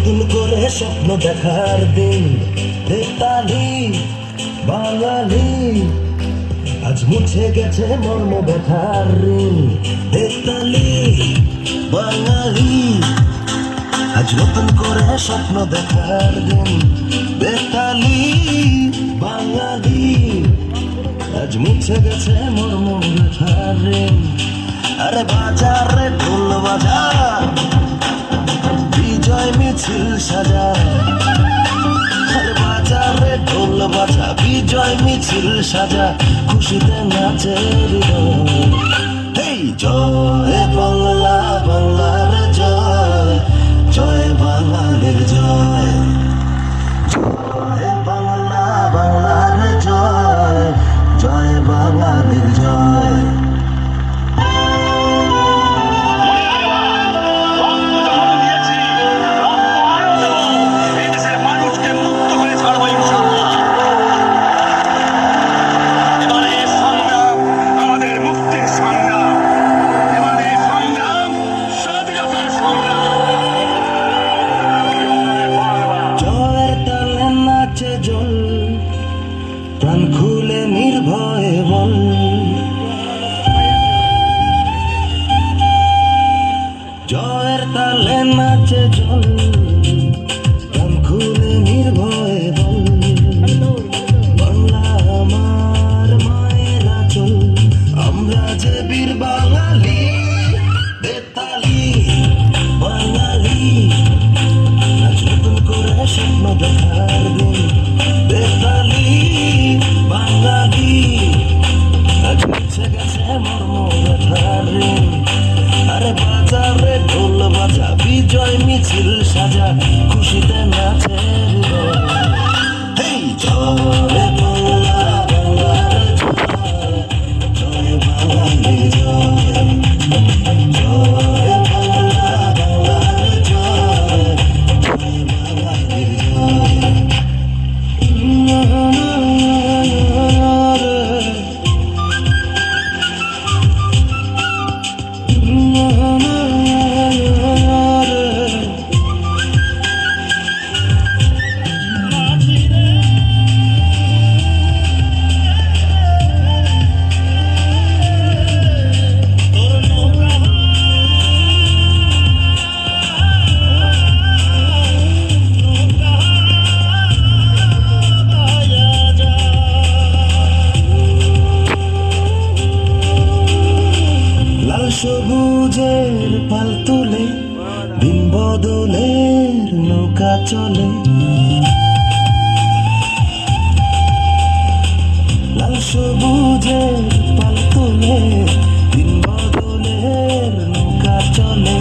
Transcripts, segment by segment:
নতুন করে স্বপ্ন দেখার দিন। বেতালি বাঙালি, আজ মুছে গেছে মর্ম ব্যথার ঋণ। বেতালি বাঙালি, আজ নতুন করে স্বপ্ন দেখার দিন। বেতালি বাঙালি, আজ মুছে গেছে মর্ম ব্যথার ঋণ। আরে বাজার রে ঢোল বাজা, বিজয় মিছিল সাজা। আরে বাজার রে ঢোল বাজা, বিজয় মিছিল সাজা, খুশিতে নাচে হৃদয়। হেই জয় বাংলা, বাংলার জয়, জয় বাঙালির জয়। জয় বাংলা, বাংলার জয়, জয় বাঙালির জয়। প্রাণ খুলে নির্ভয়ে বল, জয়ের তালে নাচে জল। প্রাণ খুলে নির্ভয়ে বল, বাংলা আমার মায়ের আঁচল। আমরা যে বীর বাঙালি, বেতালি বাঙালি, আজ নতুন করে স্বপ্ন দেখার দিন। বেতালি বাঙালি, আজ মুছে গেছে মর্ম ব্যথার ঋণ। আরে বাজারে ঢোল বাজা, বিজয় মিছিল সাজা, খুশিতে নাচে হৃদয়। হেই জয় বাংলা, বাংলার জয়, জয় বাঙালির জয়। জয় বাংলা, বাংলার জয়, জয় বাঙালির জয়। সবুজের পাল তুলে দিন বদলের নৌকা চলে। লাল সবুজের পাল তুলে দিন বদলের নৌকা চলে।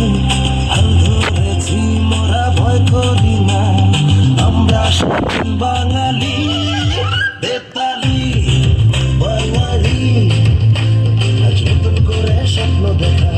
হাল ধরেছি মোরা ভয় করি না, আমরা স্বাধীন বাঙালি। বেতালি বাঙালি, আজ নতুন করে স্বপ্ন দেখা।